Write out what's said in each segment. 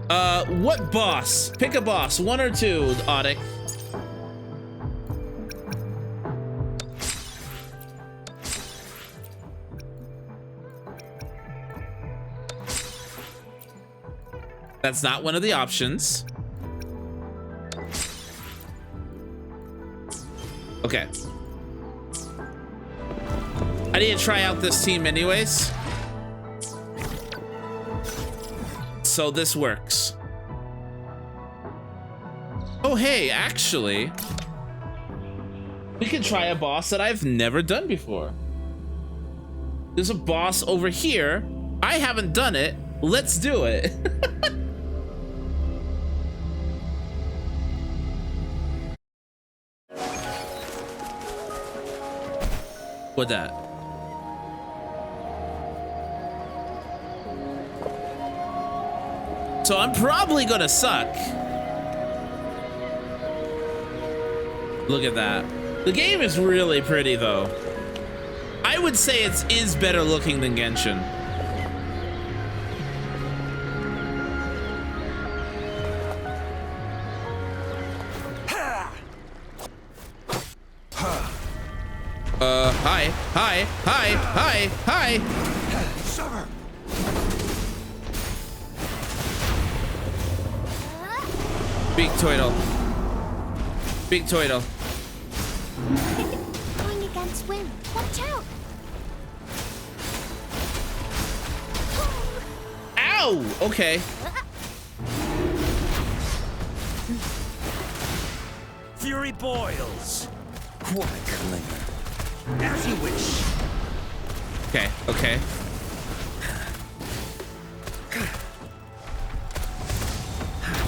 What boss? Pick a boss, 1 or 2, Audic. That's not one of the options. Okay. I need to try out this team anyways. So this works. Oh, hey, actually, we can try a boss that I've never done before. There's a boss over here. I haven't done it. Let's do it. What that? So I'm probably gonna suck. Look at that. The game is really pretty though. I would say it is better looking than Genshin. Hi. Summer. Big Toidle. Going against wind. Watch out. Ow! Okay. Fury boils. What a glinger. As you wish. Okay.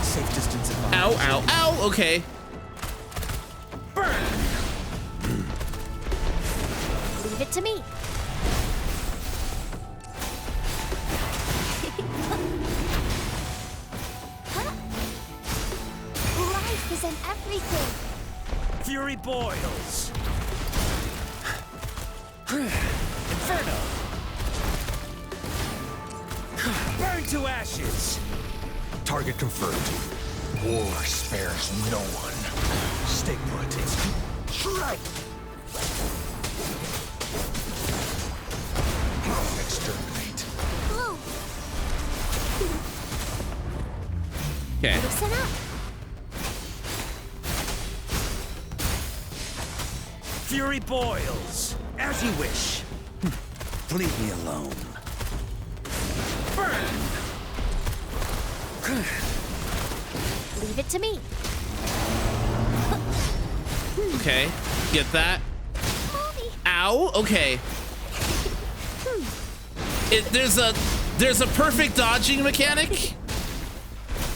Safe distance of Ow. Okay. Burn. Leave it to me. Life is in everything. Fury boils. Inferno. Burn to ashes. Target confirmed. War spares no one. Stay put. Strike. Exterminate. Blue. Okay. Listen up. Fury boils. As you wish. Leave me alone. Burn. Leave it to me. Okay. Get that. Mommy. Ow. Okay. There's a perfect dodging mechanic,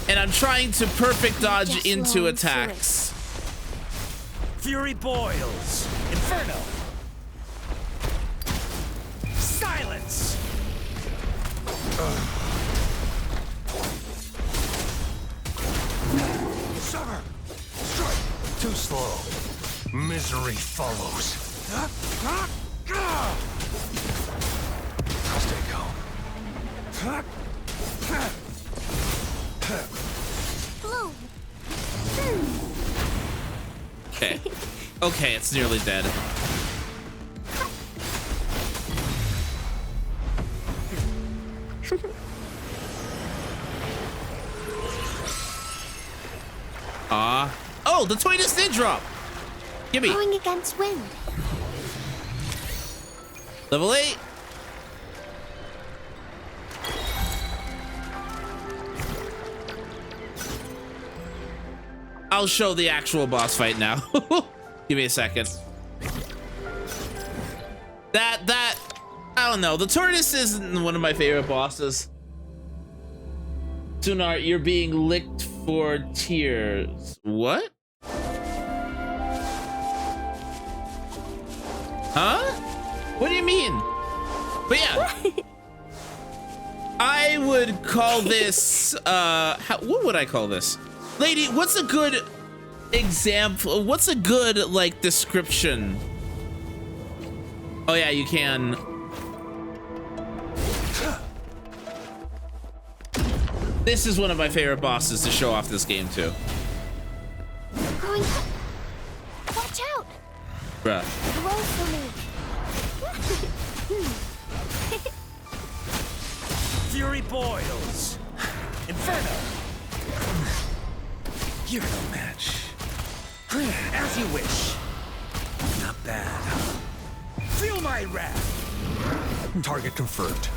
and I'm trying to perfect dodge Just into long attacks. Fury boils. Inferno. Silence. Summer. Strike. Too slow. Misery follows. I'll stay calm. Blue. Okay, it's nearly dead. Oh, the Toidus did drop. Gimme. Going against wind. Level 8. I'll show the actual boss fight now. Give me a second. I don't know. The Tortoise isn't one of my favorite bosses. Sunar, you're being licked for tears. What? Huh? What do you mean? But yeah. I would call this, what would I call this? Lady, what's a good example? What's a good, like, description? Oh yeah, you can. This is one of my favorite bosses to show off this game too. Going up. Watch out. Bruh. Roll for me. Fury boils. Inferno. You're no match. As you wish. Not bad. Feel my wrath. Target confirmed.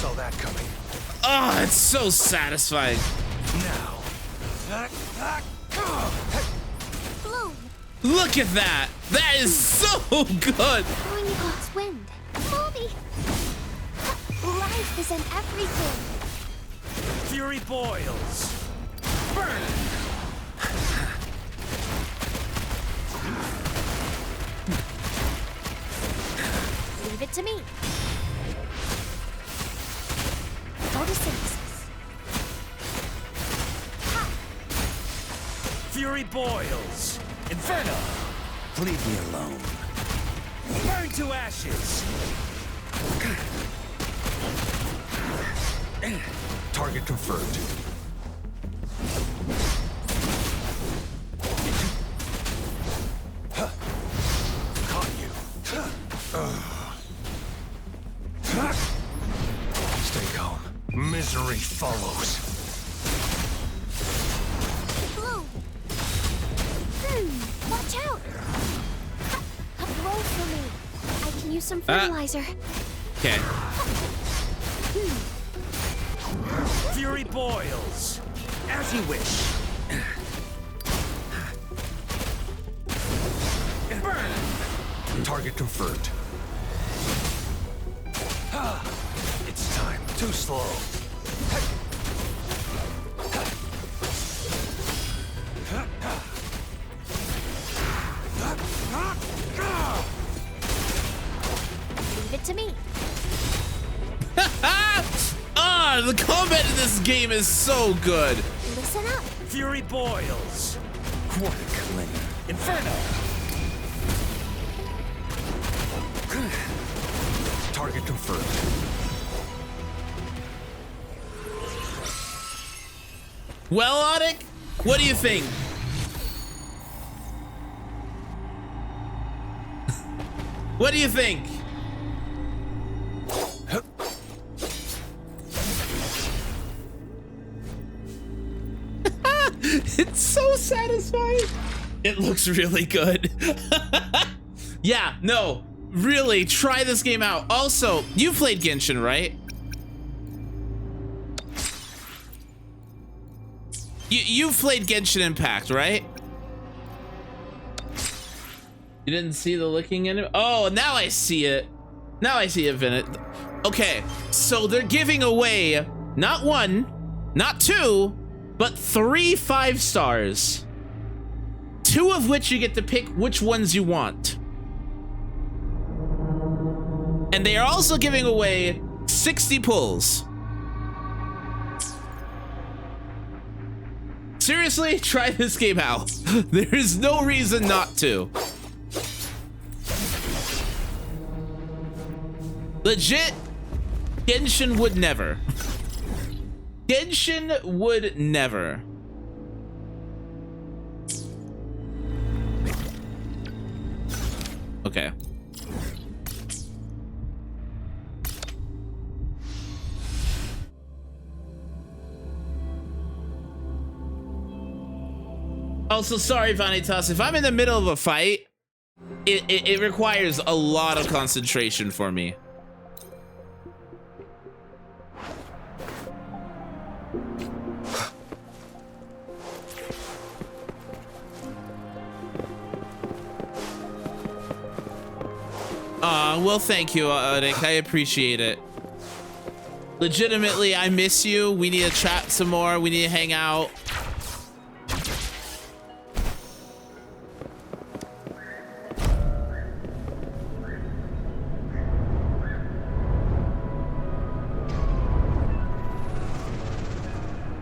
Saw that coming. Oh, it's so satisfying. Now. Bloom. Look at that. That is so good. Throwing across wind. Mommy. Life is in everything. Fury boils. Burn. Leave it to me. Photosynthesis. Ha! Fury boils. Inferno. Leave me alone. Burn to ashes. Target confirmed. Caught you. Stay calm. Misery follows. Bloom. Watch out. Roll for me. I can use some fertilizer. Okay. Fury boils. As you wish. Burn. Target confirmed. It's time. Too slow. Leave it to me. Ah, the combat in this game is so good. Listen up. Fury boils. What a cling. Inferno. Target confirmed. Well, Onic, what do you think? What do you think? It's so satisfying. It looks really good. Yeah, no, really, try this game out. Also, you played Genshin, right? You've played Genshin Impact, right? You didn't see the licking in it? Oh, now I see it. Now I see it, Vinit. Okay, so they're giving away not one, not two, but 3 5 stars. 2 of which you get to pick which ones you want. And they are also giving away 60 pulls. Seriously, try this game out. There is no reason not to. Legit, Genshin would never. Genshin would never. Okay. Also, sorry, Vanitas, if I'm in the middle of a fight, it requires a lot of concentration for me. Well, thank you, Nick. I appreciate it. Legitimately, I miss you. We need to chat some more. We need to hang out.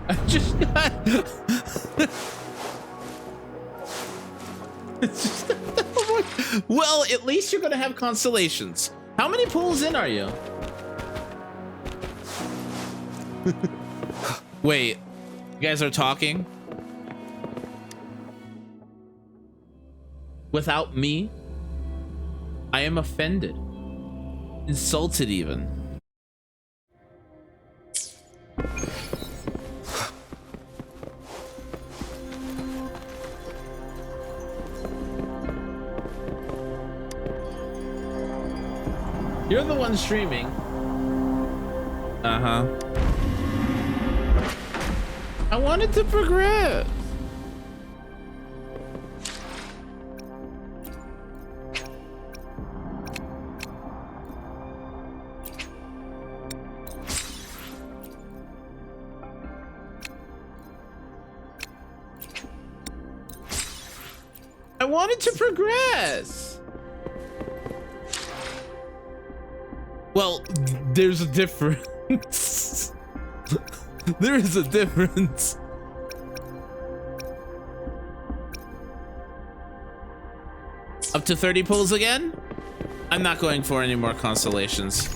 I just got... it's just... Well, at least you're gonna have constellations. How many pulls in are you? Wait, you guys are talking? Without me? I am offended. Insulted even. You're the one streaming. Uh-huh. I wanted to progress. I wanted to progress. Well, there's a difference. There is a difference. Up to 30 pulls again? I'm not going for any more constellations.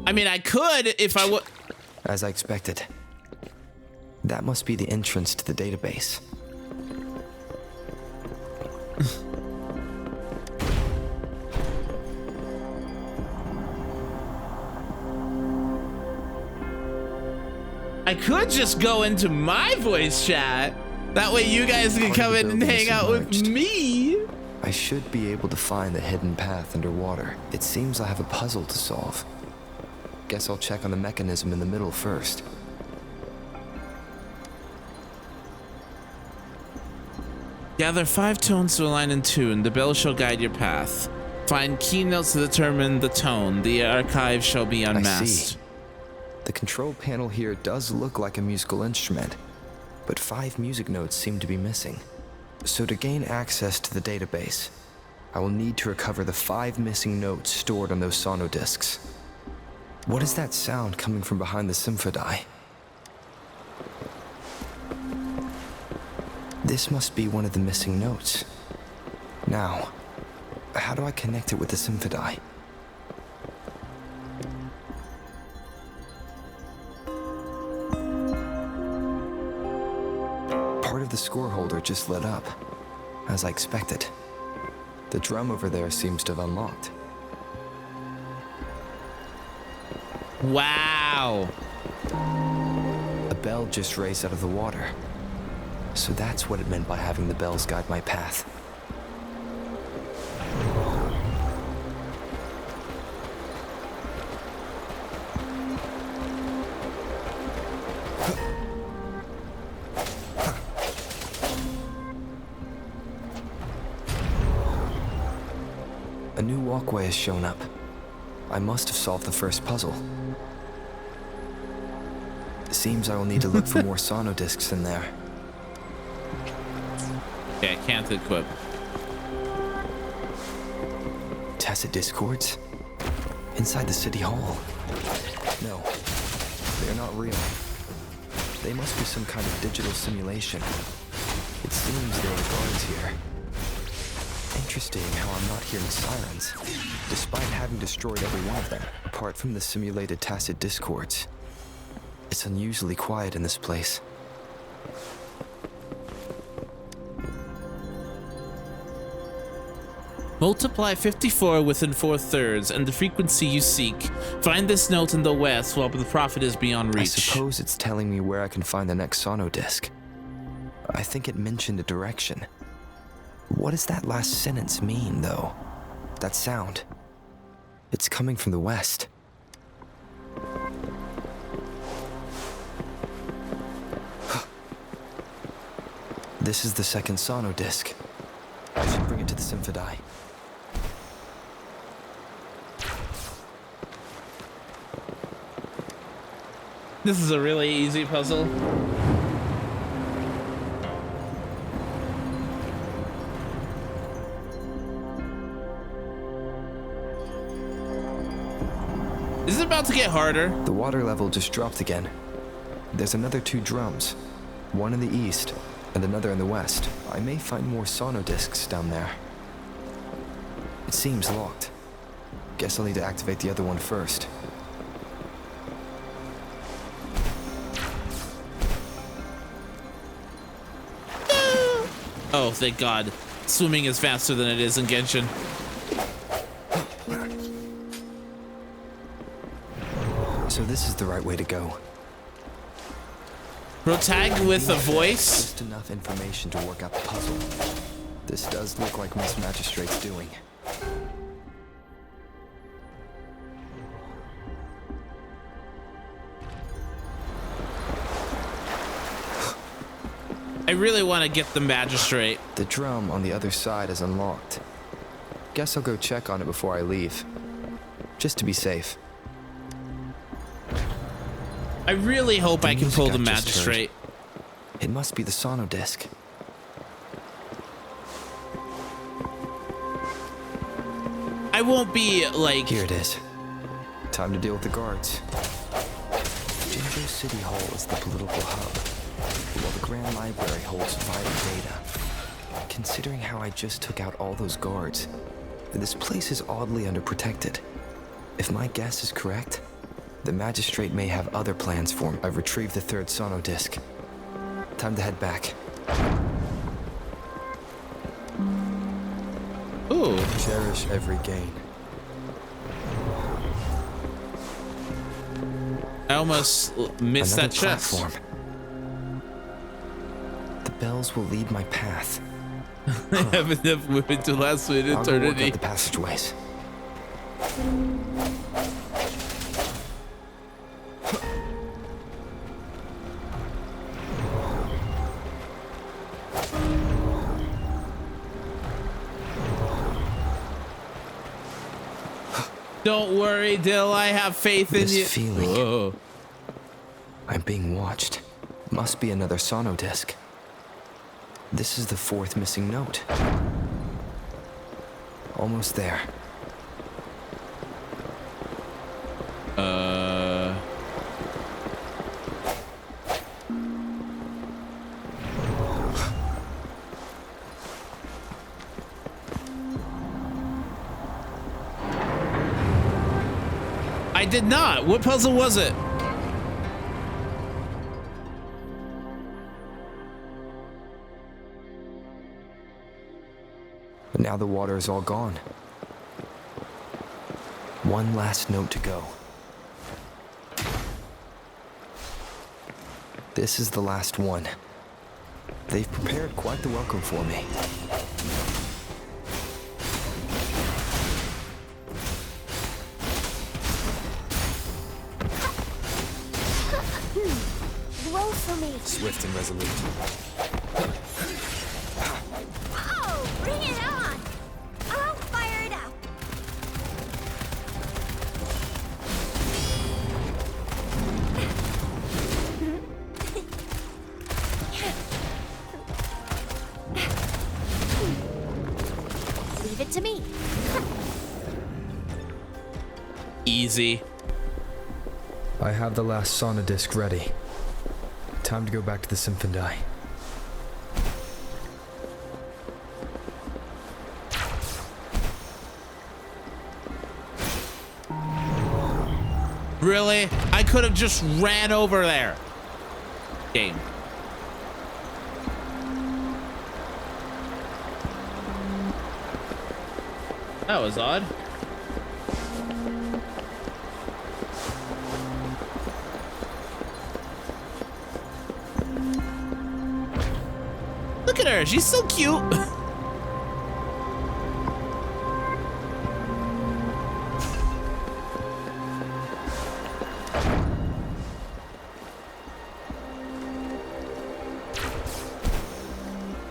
I mean, I could if I would. As I expected. That must be the entrance to the database. I could just go into my voice chat. That way you guys can come in and hang out with me. I should be able to find the hidden path underwater. It seems I have a puzzle to solve. Guess I'll check on the mechanism in the middle first. Gather 5 tones to align in tune. The bell shall guide your path. Find keynotes to determine the tone. The archive shall be I unmasked. see. The control panel here does look like a musical instrument, but 5 music notes seem to be missing. So to gain access to the database, I will need to recover the 5 missing notes stored on those sonodiscs. What is that sound coming from behind the symphony? This must be one of the missing notes. Now, how do I connect it with the symphony? Part of the score holder just lit up, as I expected. The drum over there seems to have unlocked. Wow. A bell just raised out of the water. So that's what it meant by having the bells guide my path. A new walkway has shown up. I must have solved the first puzzle. Seems I will need to look for more sonodiscs in there. Okay, I can't equip. Tacit discords? Inside the city hall? No, they're not real. They must be some kind of digital simulation. It seems there are guards here. Interesting how I'm not hearing sirens, despite having destroyed every one of them, apart from the simulated tacit discords. It's unusually quiet in this place. Multiply 54 within 4/3 and the frequency you seek. Find this note in the west while the prophet is beyond reach. I suppose it's telling me where I can find the next sonodisc. I think it mentioned a direction. What does that last sentence mean, though? That sound. It's coming from the west. This is the second sonodisc. I should bring it to the symphony. This is a really easy puzzle. Is it about about to get harder. The water level just dropped again. There's another 2 drums, one in the east and another in the west. I may find more sono discs down there. It seems locked. Guess I'll need to activate the other one first. Oh, thank God. Swimming is faster than it is in Genshin. So this is the right way to go. Protag with a voice? Just enough information to work out the puzzle. This does look like Miss Magistrate's doing. I really want to get the magistrate. The drum on the other side is unlocked. Guess I'll go check on it before I leave. Just to be safe. I really hope I can pull the music I just magistrate. heard. It must be the sono disc. I won't be like... Here it is. Time to deal with the guards. Jinjo City Hall is the political hub, while the Grand Library holds vital data. Considering how I just took out all those guards, this place is oddly underprotected. If my guess is correct, the magistrate may have other plans for me. I've retrieved the 3rd sono disc. Time to head back. Ooh. Cherish every gain. I almost missed Another that chest. platform. The bells will lead my path. I haven't enough movement to last minute I'll go work eternity. out the passageways. Don't worry, Dill. I have faith in This you. feeling. Whoa. I'm being watched. Must be another sono disc. This is the 4th missing note. Almost there. I did not. What puzzle was it? But now the water is all gone. One last note to go. This is the last one. They've prepared quite the welcome for me. Roll for me. Swift and resolute. Oh, bring it on. I'll fire it up. Leave it to me. Easy. I have the last sono disc ready. Time to go back to the Symphony. Really? I could have just ran over there. Game. That was odd. Look at her. She's so cute.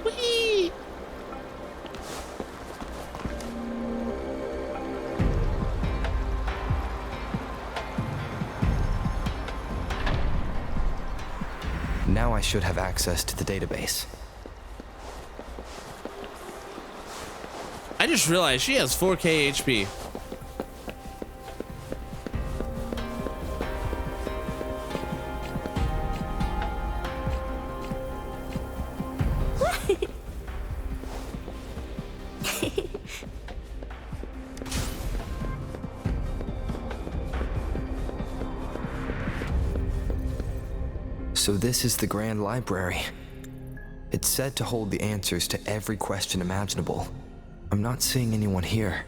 Whee! Now I should have access to the database. I just realized she has 4K HP. So this is the Grand Library. It's said to hold the answers to every question imaginable. I'm not seeing anyone here.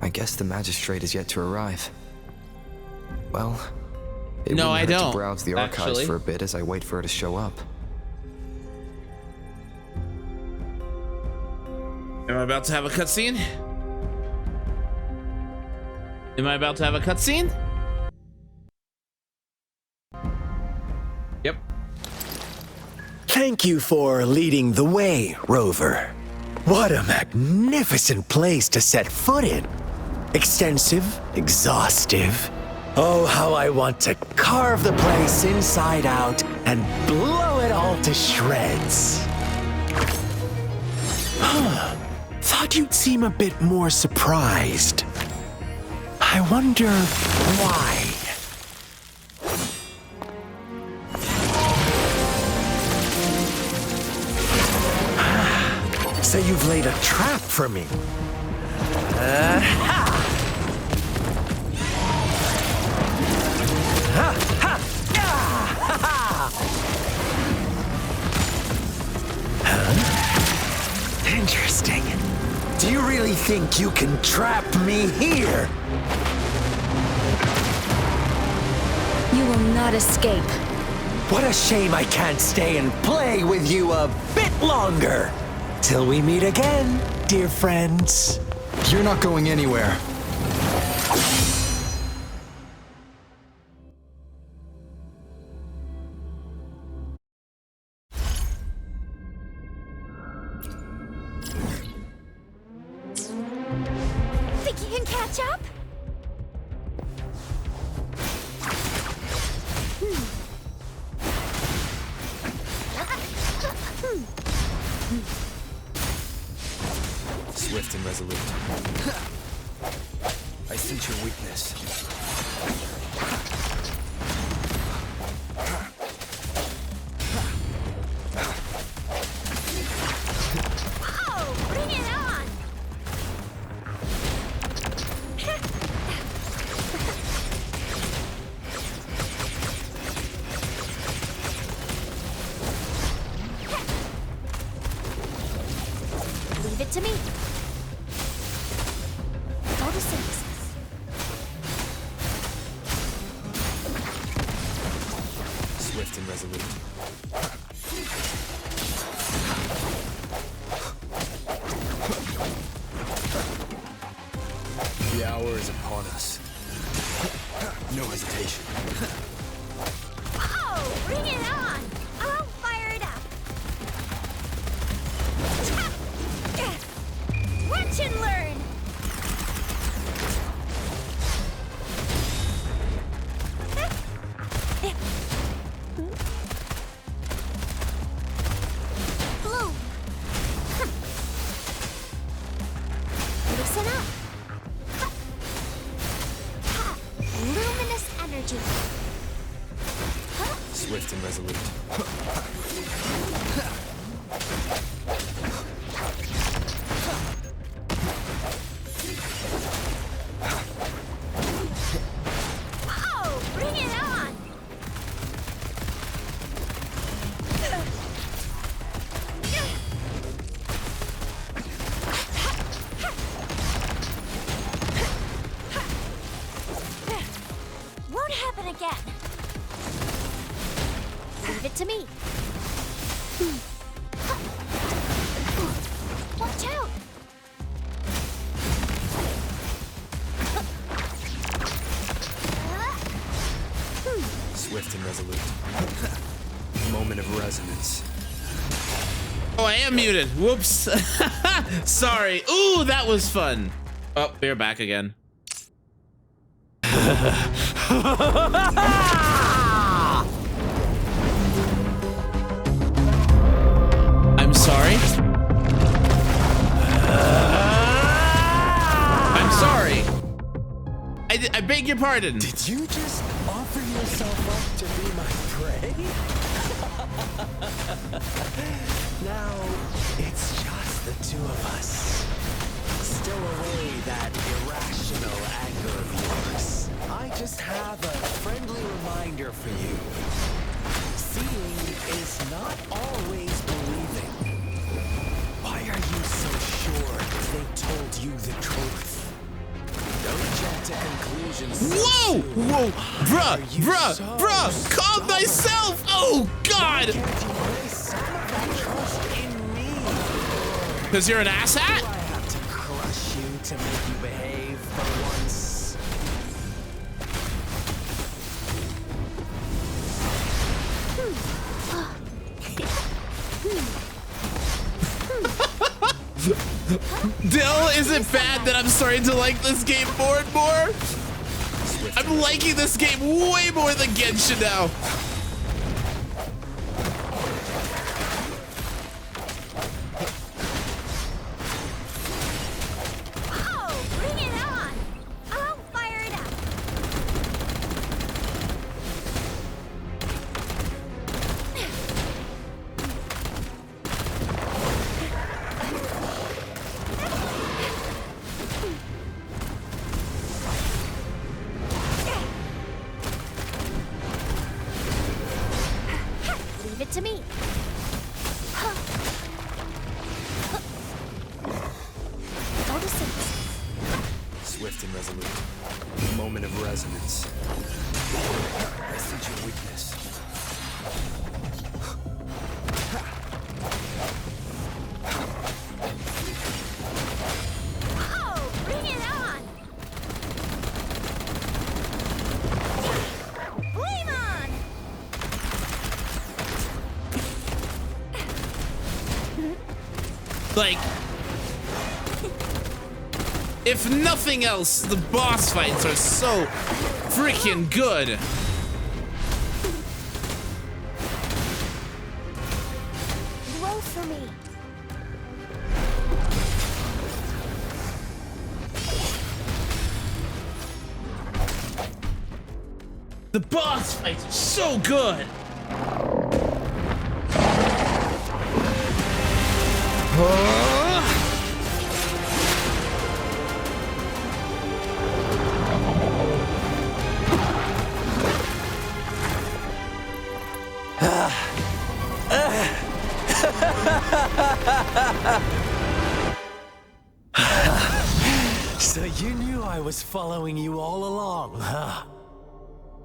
I guess the magistrate is yet to arrive. Well, it No, wouldn't I hurt don't, to browse the archives actually. for a bit as I wait for her to show up. Am I about to have a cutscene? Am I about to have a cutscene? Yep. Thank you for leading the way, Rover. What a magnificent place to set foot in. Extensive, exhaustive. Oh, how I want to carve the place inside out and blow it all to shreds. Thought you'd seem a bit more surprised. I wonder why. So you've laid a trap for me. Interesting. Do you really think you can trap me here? You will not escape. What a shame I can't stay and play with you a bit longer. Till we meet again, dear friends. You're not going anywhere. Think you can catch up? Swift and resolute. I sense your weakness. Oh, bring it on! Leave it to me. Photosynthesis. Swift and resolute. The hour is upon us. No hesitation. Oh, bring it on! I'll fire it up. Watch and learn. Bloom. Listen up. Luminous energy. Swift and resolute. Oh, bring it on! Won't happen again. Leave it to me. Watch out! Swift and resolute. Moment of resonance. Oh, I am muted. Whoops. Sorry. Ooh, that was fun. Oh, we're back again. I'm sorry. I'm sorry. I beg your pardon. Did you just offer yourself up to be my prey? Now, it's just the two of us. Still away that irrational anger of yours. I just have a friendly reminder for you. is not always believing. Why are you so sure they told you the truth? Don't jump to conclusions. Whoa! Whoa! Bruh! Calm thyself! Oh, God! Can't you place some of that trust in me? Because you're an asshat? I have to crush you to make you behave for once. Dill, is it bad that I'm starting to like this game more and more? I'm liking this game way more than Genshin now. Oh, bring it on! I'll fire it up. Leave it to me. Photosynthesis. Swift and resolute. Moment of resonance. I sense your weakness. Oh, bring it on! Flame on! Like, if nothing else, the boss fights are so freaking good. Roll for me. The boss fights are so good. So you knew I was following you all along, huh?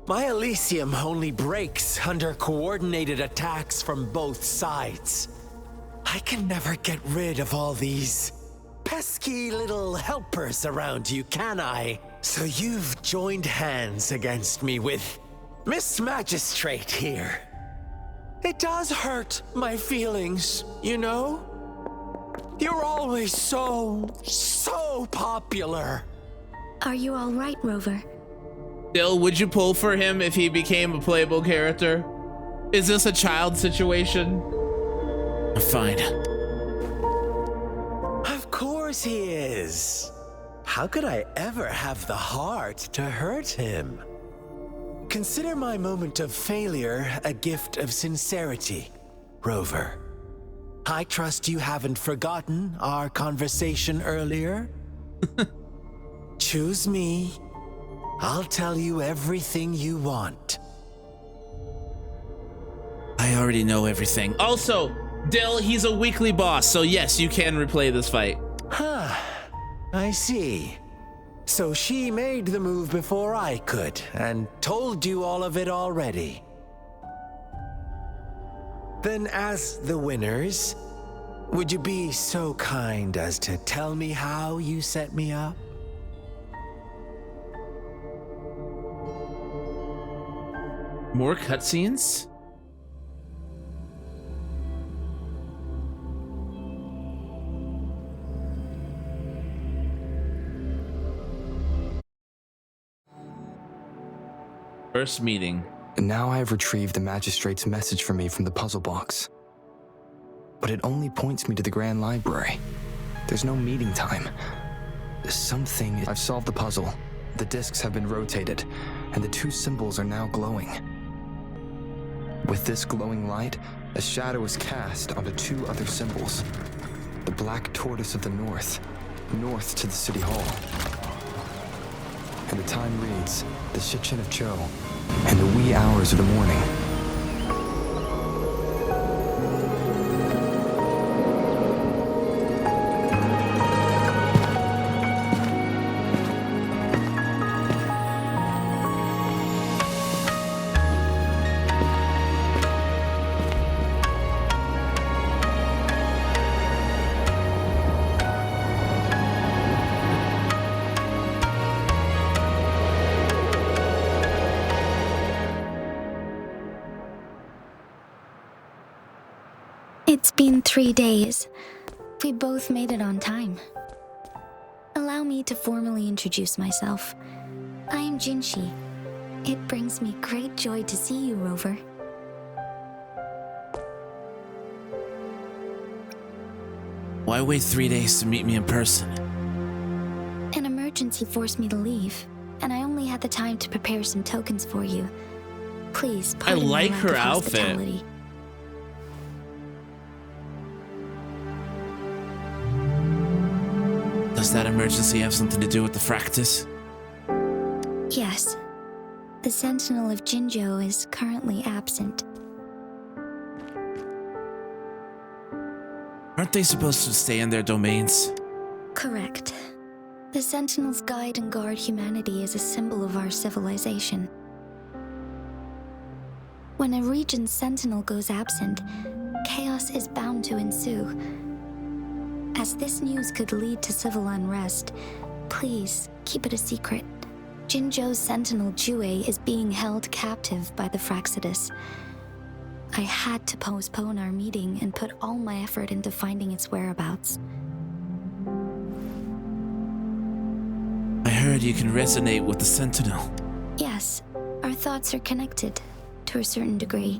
My Elysium only breaks under coordinated attacks from both sides. I can never get rid of all these pesky little helpers around you, can I? So you've joined hands against me with Miss Magistrate here. It does hurt my feelings, you know? You're always so popular. Are you all right, Rover? Dill, would you pull for him if he became a playable character? Is this a child situation? Fine. Of course he is. How could I ever have the heart to hurt him? Consider my moment of failure a gift of sincerity, Rover. I trust you haven't forgotten our conversation earlier. Choose me. I'll tell you everything you want. I already know everything. Also, Dill, he's a weekly boss, so yes, you can replay this fight. Huh. I see. So she made the move before I could, and told you all of it already. Then as the winners, would you be so kind as to tell me how you set me up? More cutscenes? First meeting. And now I have retrieved the magistrate's message for me from the puzzle box. But it only points me to the Grand Library. There's no meeting time. Something... I've solved the puzzle. The discs have been rotated, and the two symbols are now glowing. With this glowing light, a shadow is cast onto two other symbols. The black tortoise of the north to the city hall. And the time reads, the Shichen of Cho, and the wee hours of the morning. It's been 3 days. We both made it on time. Allow me to formally introduce myself. I am Jinshi. It brings me great joy to see you, Rover. Why wait 3 days to meet me in person? An emergency forced me to leave, and I only had the time to prepare some tokens for you. Please, I pardon my like lack her of outfit. hospitality. Does that emergency have something to do with the Fractus? Yes. The Sentinel of Jinzhou is currently absent. Aren't they supposed to stay in their domains? Correct. The Sentinels guide and guard humanity as a symbol of our civilization. When a region's sentinel goes absent, chaos is bound to ensue. As this news could lead to civil unrest, please keep it a secret. Jinzhou's sentinel Jue is being held captive by the Fractus. I had to postpone our meeting and put all my effort into finding its whereabouts. I heard you can resonate with the Sentinel. Yes, our thoughts are connected, to a certain degree.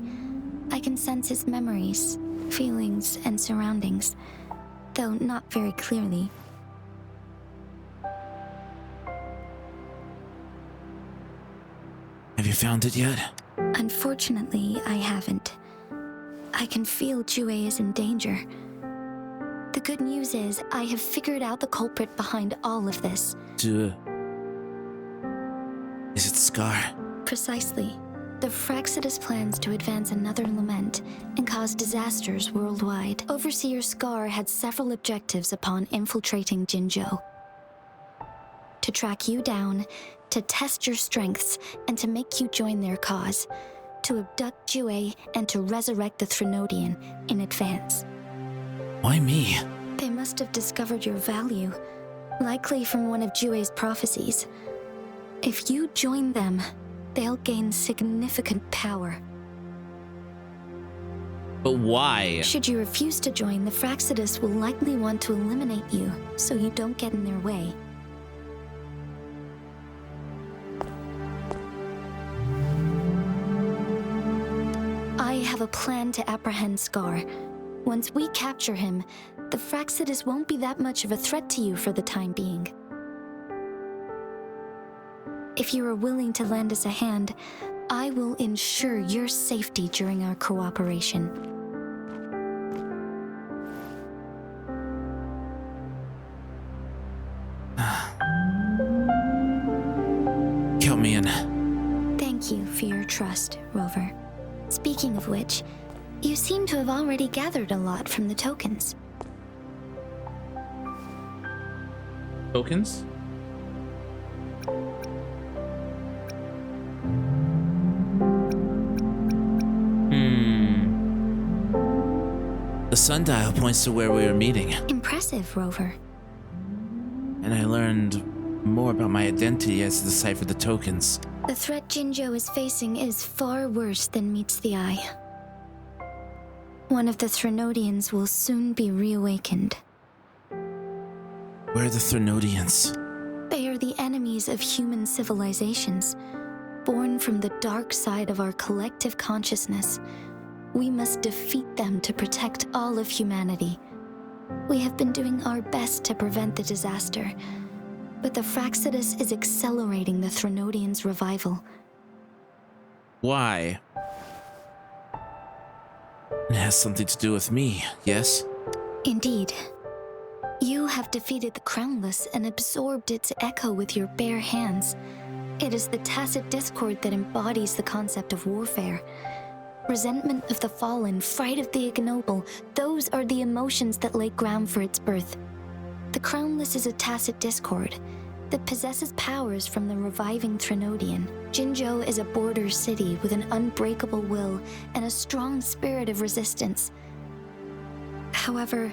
I can sense his memories, feelings, and surroundings, though not very clearly. Have you found it yet? Unfortunately, I haven't. I can feel Jue is in danger. The good news is, I have figured out the culprit behind all of this. Is it Scar? Precisely. The Fractus plans to advance another lament and cause disasters worldwide. Overseer Scar had several objectives upon infiltrating Jinzhou. To track you down, to test your strengths, and to make you join their cause. To abduct Jue and to resurrect the Threnodian in advance. Why me? They must have discovered your value, likely from one of Jue's prophecies. If you join them, they'll gain significant power. But why? Should you refuse to join, the Fractus will likely want to eliminate you, so you don't get in their way. I have a plan to apprehend Scar. Once we capture him, the Fractus won't be that much of a threat to you for the time being. If you are willing to lend us a hand, I will ensure your safety during our cooperation. Count me in. Thank you for your trust, Rover. Speaking of which, you seem to have already gathered a lot from the tokens. Tokens? The sundial points to where we were meeting, Impressive, Rover. and I learned more about my identity as I deciphered the tokens. The threat Jinzhou is facing is far worse than meets the eye. One of the Threnodians will soon be reawakened. Where are the Threnodians? They are the enemies of human civilizations, born from the dark side of our collective consciousness. We must defeat them to protect all of humanity. We have been doing our best to prevent the disaster, but the Fractus is accelerating the Threnodians' revival. Why? It has something to do with me, yes? Indeed. You have defeated the Crownless and absorbed its echo with your bare hands. It is the tacit discord that embodies the concept of warfare. Resentment of the fallen, fright of the ignoble, those are the emotions that lay ground for its birth. The Crownless is a tacit discord that possesses powers from the reviving Threnodian. Jinzhou is a border city with an unbreakable will and a strong spirit of resistance. However,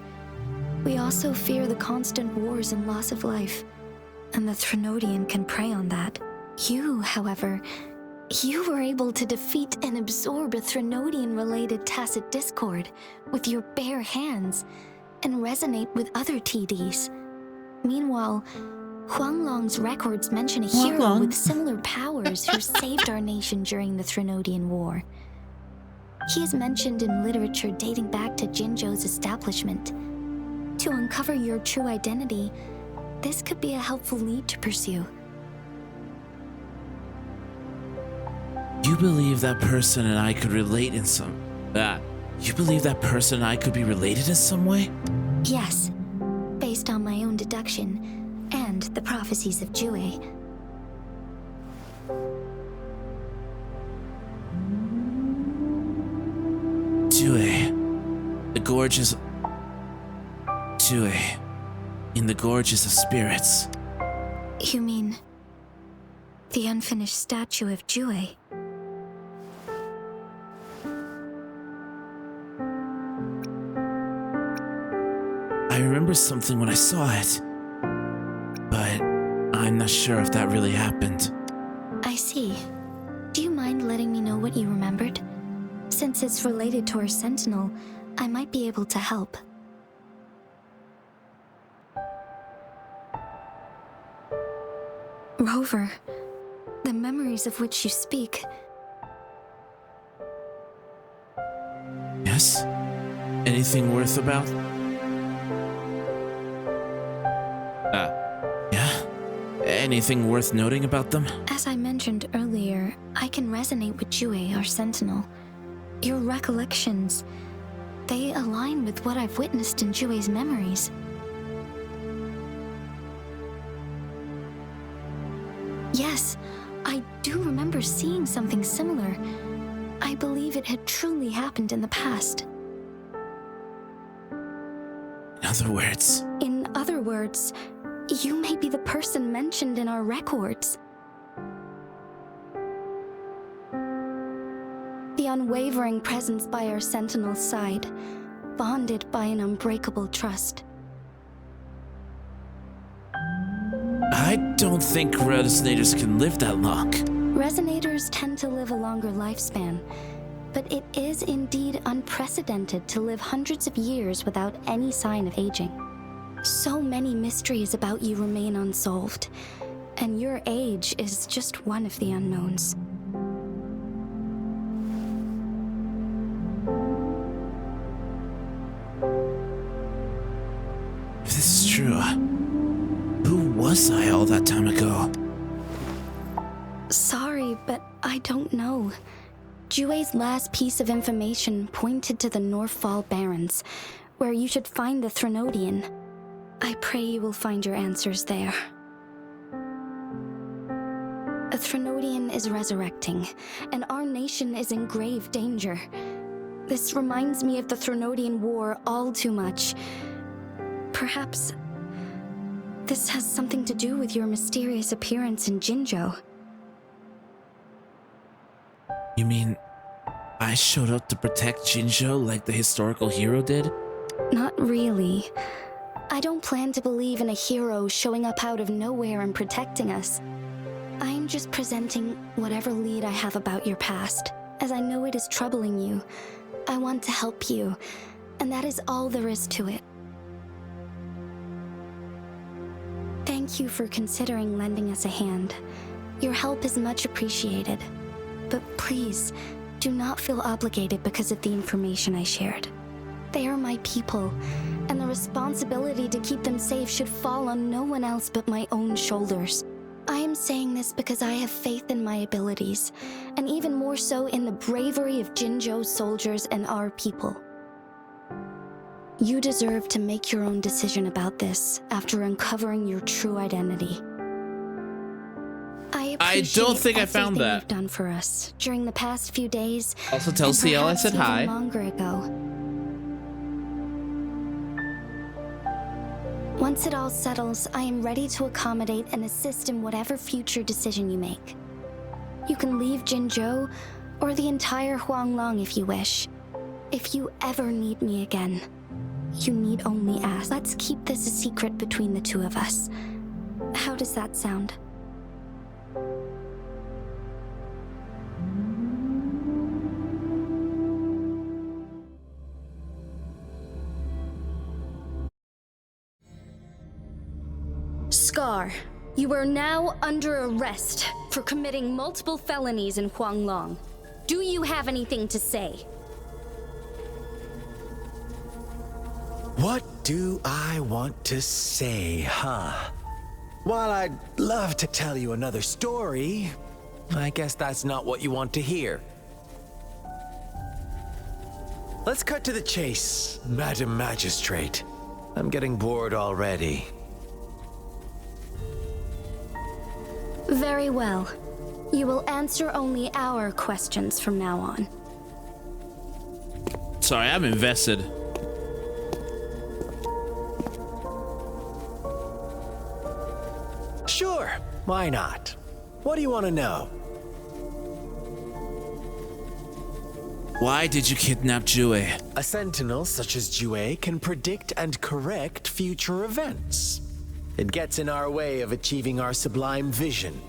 we also fear the constant wars and loss of life, and the Threnodian can prey on that. You, however, You were able to defeat and absorb a Threnodian-related tacit discord with your bare hands and resonate with other TDs. Meanwhile, Huanglong's records mention a hero with similar powers who saved our nation during the Threnodian War. He is mentioned in literature dating back to Jinzhou's establishment. To uncover your true identity, this could be a helpful lead to pursue. You believe that person and I could relate in some... you believe that person and I could be related in some way? Yes, based on my own deduction and the prophecies of Jue. Jue. The gorgeous... Jue. In the gorgeous of spirits. You mean... the unfinished statue of Jue? I remember something when I saw it, but I'm not sure if that really happened. I see. Do you mind letting me know what you remembered? Since it's related to our sentinel, I might be able to help. Rover, the memories of which you speak... Yes? Anything worth about? Yeah? Anything worth noting about them? As I mentioned earlier, I can resonate with Jue, our sentinel. Your recollections, they align with what I've witnessed in Jue's memories. Yes, I do remember seeing something similar. I believe it had truly happened in the past. In other words, you may be the person mentioned in our records. The unwavering presence by our sentinel's side, bonded by an unbreakable trust. I don't think resonators can live that long. Resonators tend to live a longer lifespan, but it is indeed unprecedented to live hundreds of years without any sign of aging. So many mysteries about you remain unsolved, and your age is just one of the unknowns. If this is true, who was I all that time ago? Sorry, but I don't know. Jue's last piece of information pointed to the Northfall Barrens, where you should find the Threnodian. I pray you will find your answers there. A Threnodian is resurrecting, and our nation is in grave danger. This reminds me of the Threnodian War all too much. Perhaps this has something to do with your mysterious appearance in Jinzhou. You mean I showed up to protect Jinzhou like the historical hero did? Not really. I don't plan to believe in a hero showing up out of nowhere and protecting us. I'm just presenting whatever lead I have about your past, as I know it is troubling you. I want to help you, and that is all there is to it. Thank you for considering lending us a hand. Your help is much appreciated. But please, do not feel obligated because of the information I shared. They are my people, and the responsibility to keep them safe should fall on no one else but my own shoulders. I am saying this because I have faith in my abilities, and even more so in the bravery of Jinzhou soldiers and our people. You deserve to make your own decision about this after uncovering your true identity. I don't think I found that. You've done for us during the past few days. Also tell CL I said hi. Longer ago. Once it all settles, I am ready to accommodate and assist in whatever future decision you make. You can leave Jinzhou or the entire Huanglong if you wish. If you ever need me again, you need only ask. Let's keep this a secret between the two of us. How does that sound? Scar, you are now under arrest for committing multiple felonies in Huanglong. Do you have anything to say? What do I want to say, huh? While I'd love to tell you another story, I guess that's not what you want to hear. Let's cut to the chase, Madam Magistrate. I'm getting bored already. Very well. You will answer only our questions from now on. Sorry, I'm invested. Sure, why not? What do you want to know? Why did you kidnap Jue? A sentinel such as Jue can predict and correct future events. It gets in our way of achieving our sublime vision.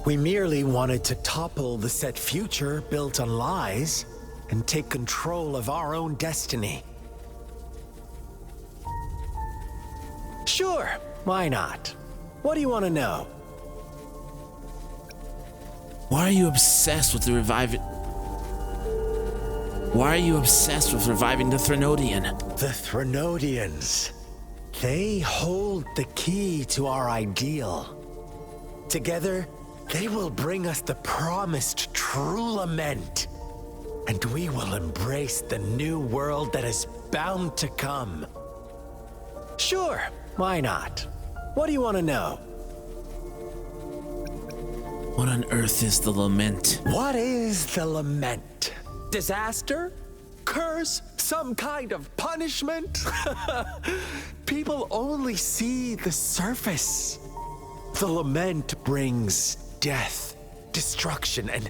We merely wanted to topple the set future built on lies and take control of our own destiny. Sure, why not? What do you want to know? Why are you obsessed with reviving the Threnodian? The Threnodians. They hold the key to our ideal. Together, they will bring us the promised true lament. And we will embrace the new world that is bound to come. Sure, why not? What do you want to know? What on earth is the lament? What is the lament? Disaster? Curse? Some kind of punishment? People only see the surface. The lament brings death, destruction, and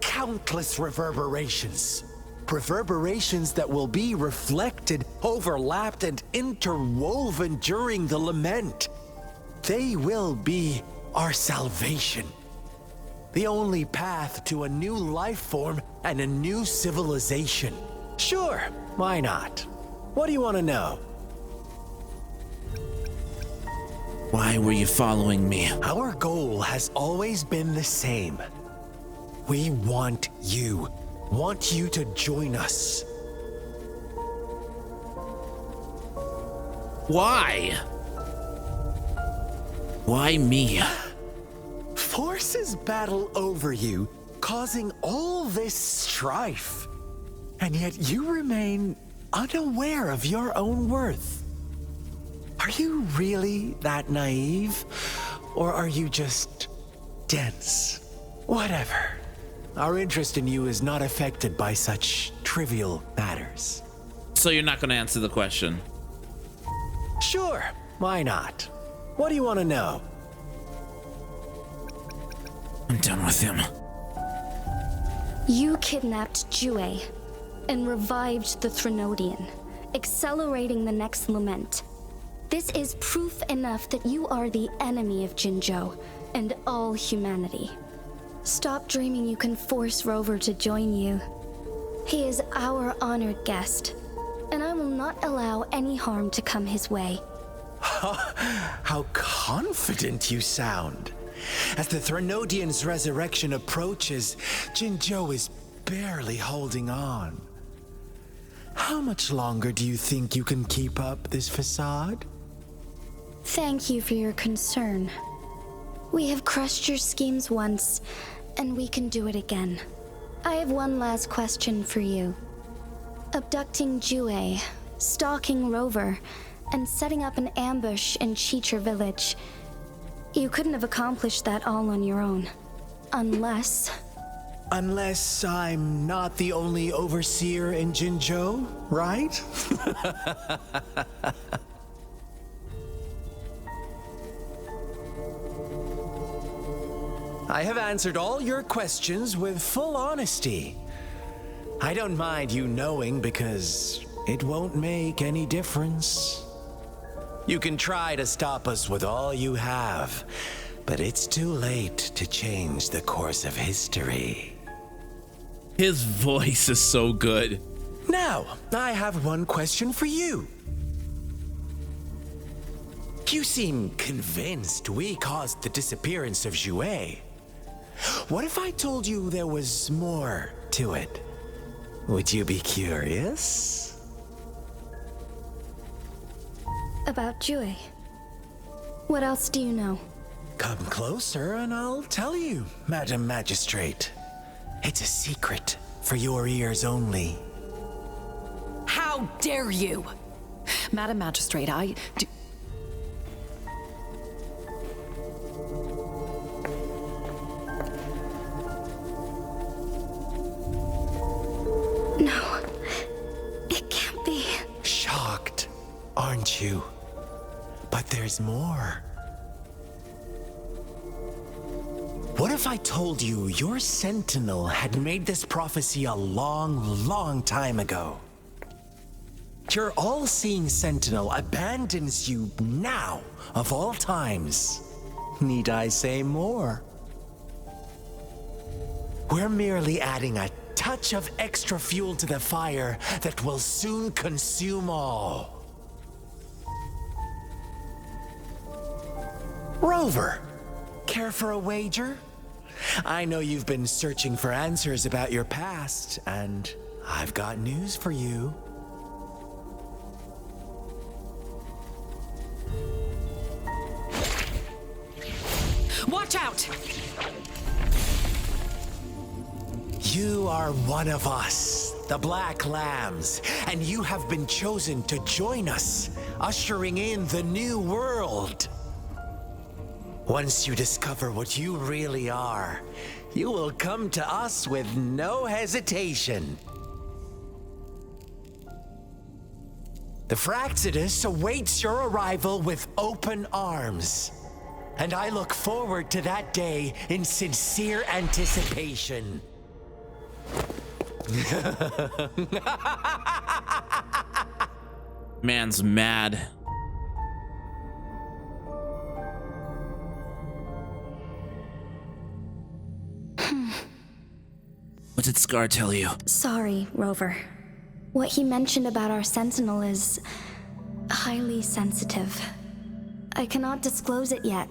countless reverberations. Reverberations that will be reflected, overlapped, and interwoven during the lament. They will be our salvation. The only path to a new life form and a new civilization. Sure, why not? What do you want to know? Why were you following me? Our goal has always been the same. We want you to join us. Why? Why me? Forces battle over you, causing all this strife. And yet you remain unaware of your own worth. Are you really that naive? Or are you just dense? Whatever. Our interest in you is not affected by such trivial matters. So you're not going to answer the question? Sure, why not? What do you want to know? I'm done with him. You kidnapped Jue and revived the Threnodian, accelerating the next lament. This is proof enough that you are the enemy of Jinzhou and all humanity. Stop dreaming you can force Rover to join you. He is our honored guest, and I will not allow any harm to come his way. How confident you sound. As the Threnodian's resurrection approaches, Jinzhou is barely holding on. How much longer do you think you can keep up this facade? Thank you for your concern. We have crushed your schemes once, and we can do it again. I have one last question for you. Abducting Jue, stalking Rover, and setting up an ambush in Cheecher Village. You couldn't have accomplished that all on your own. Unless I'm not the only overseer in Jinzhou, right? I have answered all your questions with full honesty. I don't mind you knowing because it won't make any difference. You can try to stop us with all you have, but it's too late to change the course of history. His voice is so good. Now, I have one question for you. You seem convinced we caused the disappearance of Jouet. What if I told you there was more to it? Would you be curious? About Jouet. What else do you know? Come closer and I'll tell you, Madam Magistrate. It's a secret for your ears only. How dare you! Madam Magistrate, I do... No. It can't be. Shocked, aren't you? But there's more. What if I told you your sentinel had made this prophecy a long, long time ago? Your all-seeing sentinel abandons you now, of all times. Need I say more? We're merely adding a touch of extra fuel to the fire that will soon consume all. Rover, care for a wager? I know you've been searching for answers about your past, and I've got news for you. Watch out! You are one of us, the Black Lambs, and you have been chosen to join us, ushering in the new world. Once you discover what you really are, you will come to us with no hesitation. The Fraxidus awaits your arrival with open arms, and I look forward to that day in sincere anticipation. Man's mad. What did Scar tell you? Sorry, Rover. What he mentioned about our sentinel is highly sensitive. I cannot disclose it yet.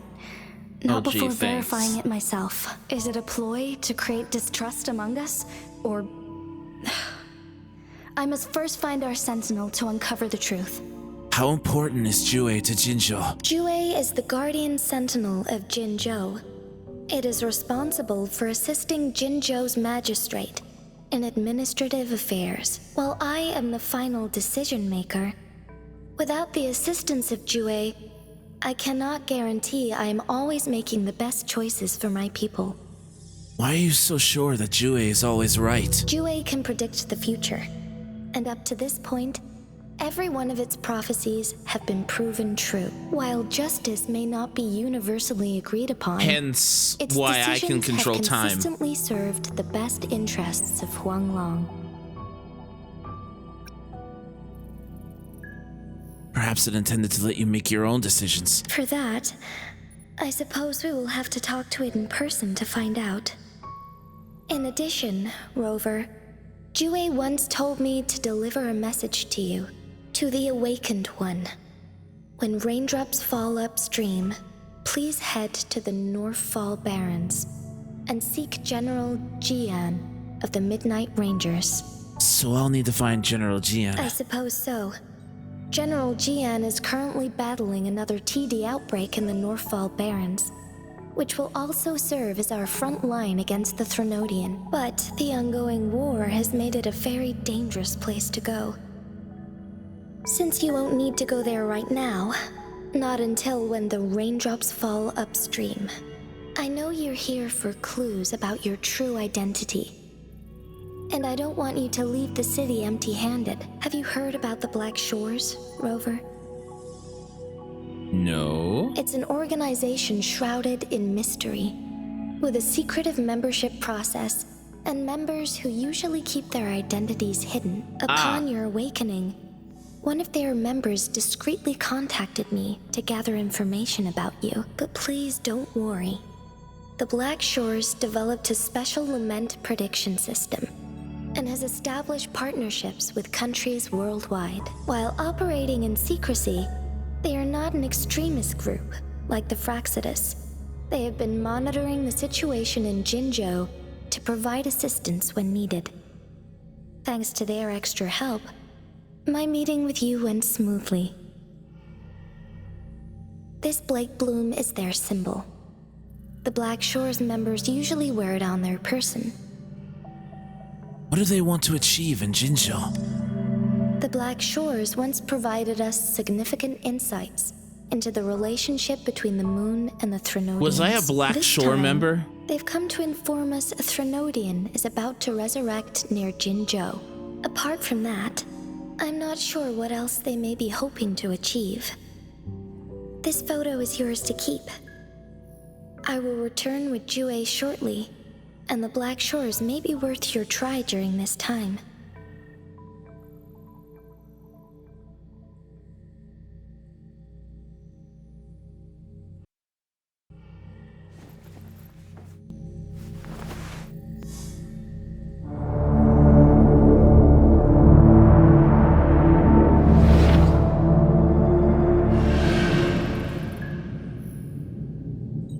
Not Oh, gee, before thanks. verifying it myself. Is it a ploy to create distrust among us? Or... I must first find our sentinel to uncover the truth. How important is Jouet to Jinzhou? Jouet is the guardian sentinel of Jinzhou. It is responsible for assisting Jinzhou's magistrate in administrative affairs, while I am the final decision maker. Without the assistance of Jouet, I cannot guarantee I am always making the best choices for my people. Why are you so sure that Jouet is always right? Jouet can predict the future, and up to this point, every one of its prophecies have been proven true. While justice may not be universally agreed upon, Hence its why I can decisions control have time. consistently served the best interests of Huanglong. Perhaps it intended to let you make your own decisions. For that, I suppose we will have to talk to it in person to find out. In addition, Rover, Jouet once told me to deliver a message to you, to the Awakened One. When raindrops fall upstream, please head to the Northfall Barrens and seek General Jian of the Midnight Rangers. So I'll need to find General Jian. I suppose so. General Jian is currently battling another TD outbreak in the Northfall Barrens, which will also serve as our front line against the Threnodian. But the ongoing war has made it a very dangerous place to go. Since you won't need to go there right now, not until when the raindrops fall upstream. I know you're here for clues about your true identity. And I don't want you to leave the city empty-handed. Have you heard about the Black Shores, Rover? No. It's an organization shrouded in mystery, with a secretive membership process, and members who usually keep their identities hidden. Upon your awakening, one of their members discreetly contacted me to gather information about you. But please don't worry. The Black Shores developed a special lament prediction system and has established partnerships with countries worldwide. While operating in secrecy, They are not an extremist group, like the Fraxidus. They have been monitoring the situation in Jinzhou to provide assistance when needed. Thanks to their extra help, my meeting with you went smoothly. This Blake Bloom is their symbol. The Black Shores members usually wear it on their person. What do they want to achieve in Jinzhou? The Black Shores once provided us significant insights into the relationship between the moon and the Threnodians. Was I a Black This Shore time, member? They've come to inform us a Threnodian is about to resurrect near Jinzhou. Apart from that, I'm not sure what else they may be hoping to achieve. This photo is yours to keep. I will return with Jue shortly, and the Black Shores may be worth your try during this time.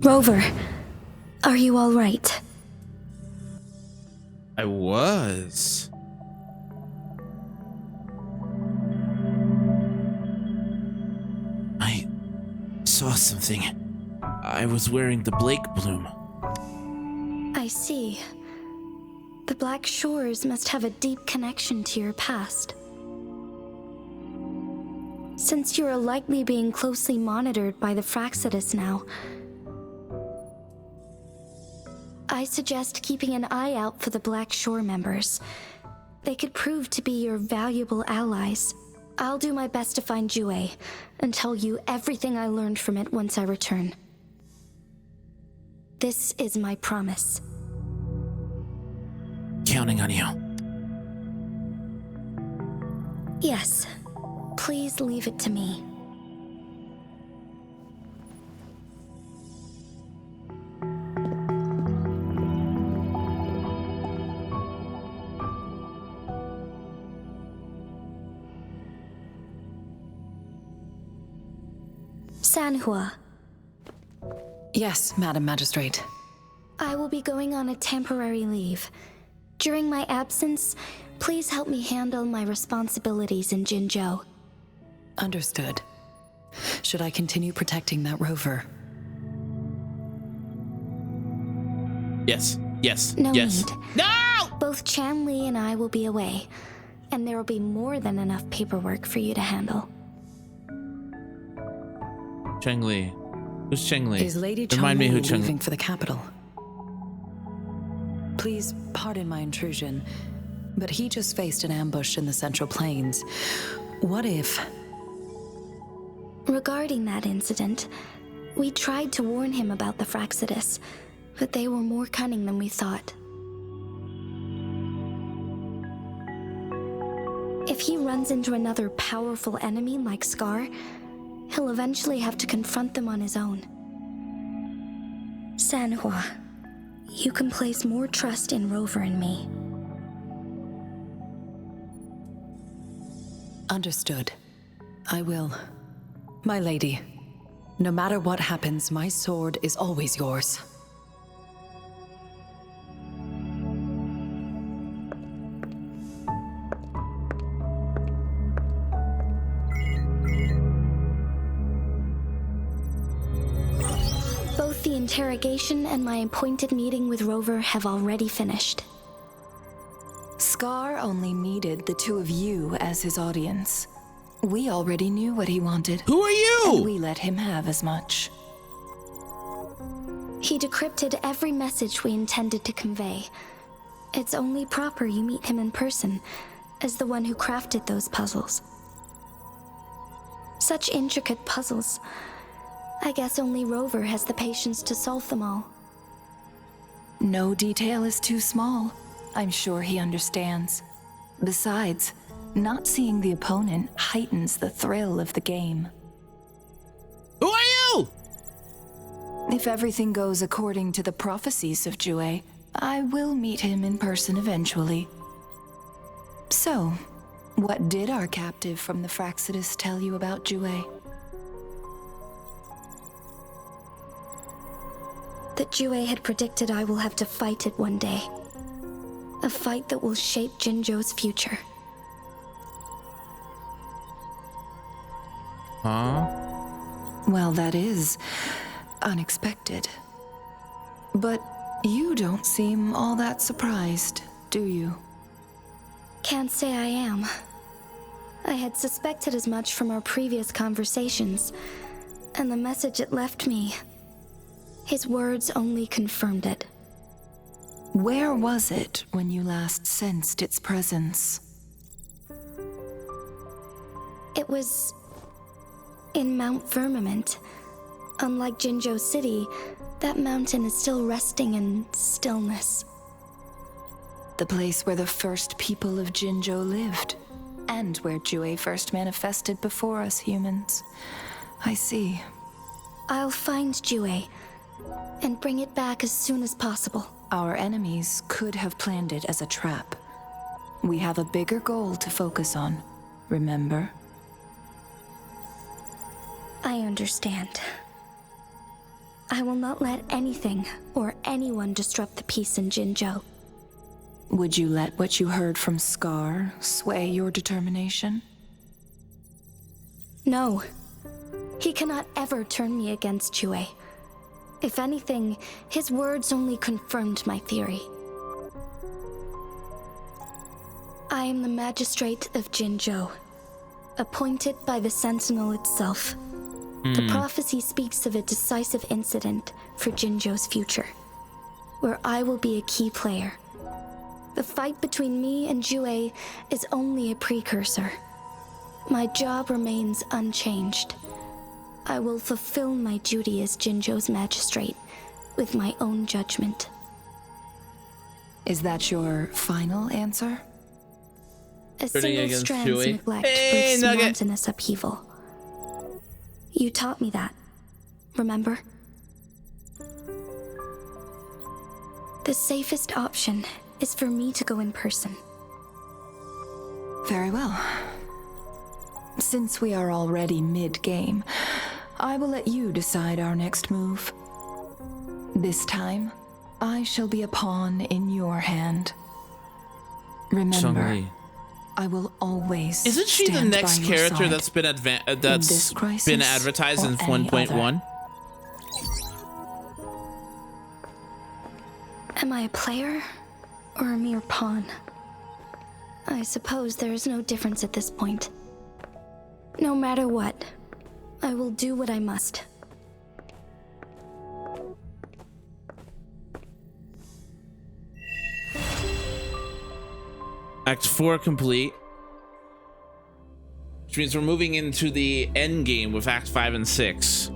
Rover, are you all right? I was. I saw something. I was wearing the Blake Bloom. I see. The Black Shores must have a deep connection to your past. Since you are likely being closely monitored by the Fraxidus now, I suggest keeping an eye out for the Black Shore members. They could prove to be your valuable allies. I'll do my best to find Jue and tell you everything I learned from it once I return. This is my promise. Counting on you. Yes. Please leave it to me. Sanhua. Yes, Madam Magistrate. I will be going on a temporary leave. During my absence, please help me handle my responsibilities in Jinzhou. Understood. Should I continue protecting that rover? Yes. Yes. No yes. need. No! Both Chanli and I will be away, and there will be more than enough paperwork for you to handle. Cheng-Li. Who's Cheng-Li? Is Lady Remind me who Cheng-Li Cheng-Li. leaving for the capital? Please pardon my intrusion, but he just faced an ambush in the Central Plains. What if... Regarding that incident, we tried to warn him about the Fraxidus, but they were more cunning than we thought. If he runs into another powerful enemy like Scar, he'll eventually have to confront them on his own. Sanhua, you can place more trust in Rover and me. Understood. I will. My lady, no matter what happens, my sword is always yours. Both the interrogation and my appointed meeting with Rover have already finished. Scar only needed the two of you as his audience. We already knew what he wanted. Who are you? And we let him have as much. He decrypted every message we intended to convey. It's only proper you meet him in person, as the one who crafted those puzzles. Such intricate puzzles. I guess only Rover has the patience to solve them all. No detail is too small. I'm sure he understands. Besides, not seeing the opponent heightens the thrill of the game. Who are you? If everything goes according to the prophecies of Jue, I will meet him in person eventually. So, what did our captive from the Fraxidus tell you about Jue? that Jue had predicted I will have to fight it one day. A fight that will shape Jinzhou's future. Huh? Well, that is unexpected. But you don't seem all that surprised, do you? Can't say I am. I had suspected as much from our previous conversations, and the message it left me, his words only confirmed it. Where was it when you last sensed its presence? It was in Mount Firmament. Unlike Jinzhou City, that mountain is still resting in stillness. The place where the first people of Jinzhou lived, and where Jue first manifested before us humans. I see. I'll find Jue and bring it back as soon as possible. Our enemies could have planned it as a trap. We have a bigger goal to focus on, remember? I understand. I will not let anything or anyone disrupt the peace in Jinzhou. Would you let what you heard from Scar sway your determination? No. He cannot ever turn me against Jue. If anything, his words only confirmed my theory. I am the magistrate of Jinzhou, appointed by the Sentinel itself. The prophecy speaks of a decisive incident for Jinzhou's future, where I will be a key player. The fight between me and Jue is only a precursor. My job remains unchanged. I will fulfill my duty as Jinzhou's magistrate with my own judgment. Is that your final answer? A Turning single against strand's Jue. neglect Hey, births Nugget. mountainous upheaval. You taught me that, remember? The safest option is for me to go in person. Very well. Since we are already mid-game, I will let you decide our next move. This time, I shall be a pawn in your hand. Remember, Chun-Li. I will always Isn't she the stand next by your character side. that's been this crisis been advertised or in any 1.1? Am I a player or a mere pawn? I suppose there is no difference at this point. No matter what, I will do what I must. Act 4 complete. Which means we're moving into the end game with Act 5 and 6.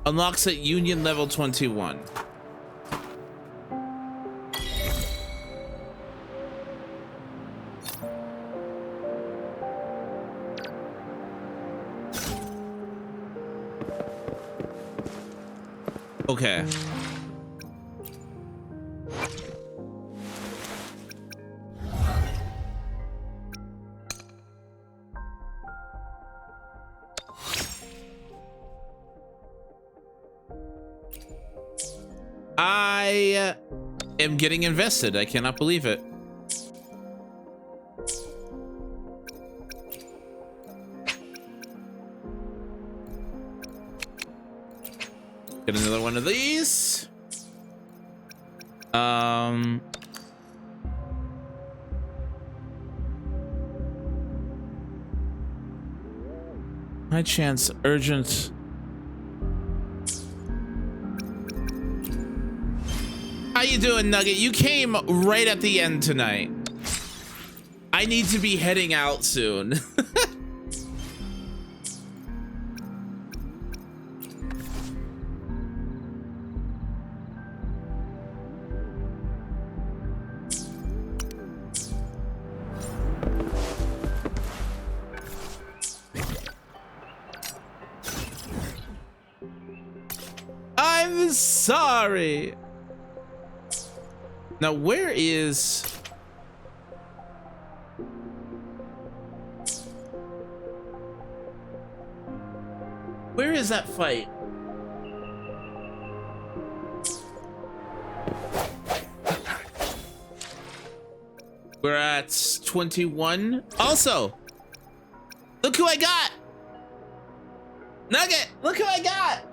Unlocks at Union level 21. Okay. I am getting invested. I cannot believe it. Get another one of these. High chance urgent. How you doing, Nugget? You came right at the end tonight. I need to be heading out soon. I'm sorry. Now, where is... Where is that fight? We're at 21. Also, look who I got! Nugget, look who I got!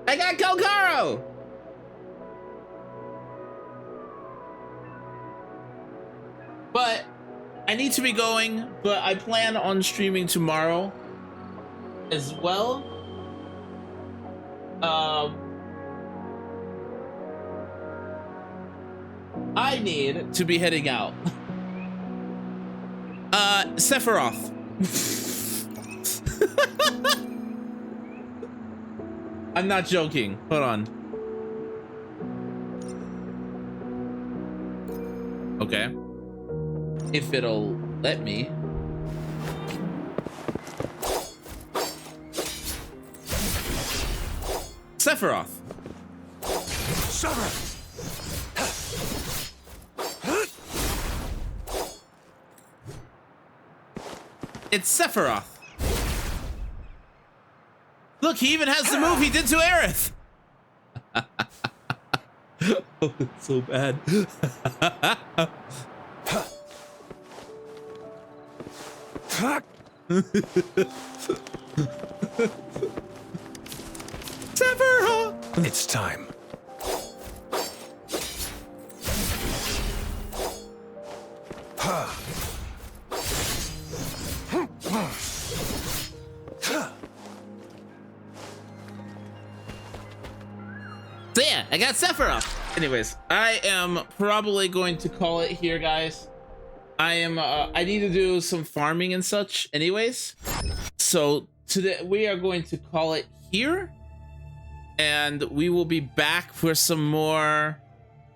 I got Kokoro! But I need to be going, but I plan on streaming tomorrow as well. I need to be heading out. Sephiroth. I'm not joking. Hold on. Okay. If it'll let me. Sephiroth. It's Sephiroth. Look, he even has the move he did to Aerith. Oh, it's so bad. Sephiroth! It's time. So yeah, I got Sephiroth. Anyways, I am probably going to call it here, guys. I need to do some farming and such anyways. So today we are going to call it here. And we will be back for some more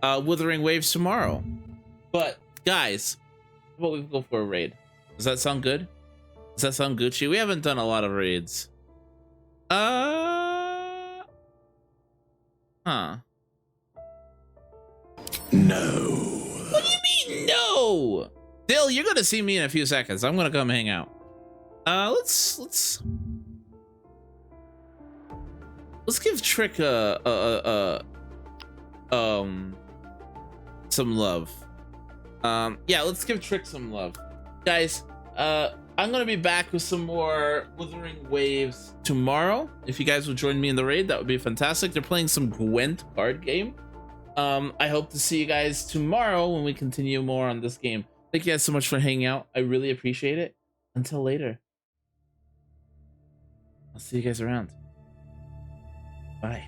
Wuthering Waves tomorrow. But guys, how about we go for a raid? Does that sound good? Does that sound Gucci? We haven't done a lot of raids. Huh. No. What do you mean no? Dill, you're gonna see me in a few seconds. I'm gonna come hang out. Let's give Trick some love. Yeah, let's give Trick some love. Guys, I'm gonna be back with some more Wuthering Waves tomorrow. If you guys will join me in the raid, that would be fantastic. They're playing some Gwent card game. I hope to see you guys tomorrow when we continue more on this game. Thank you guys so much for hanging out. I really appreciate it. Until later. I'll see you guys around. Bye.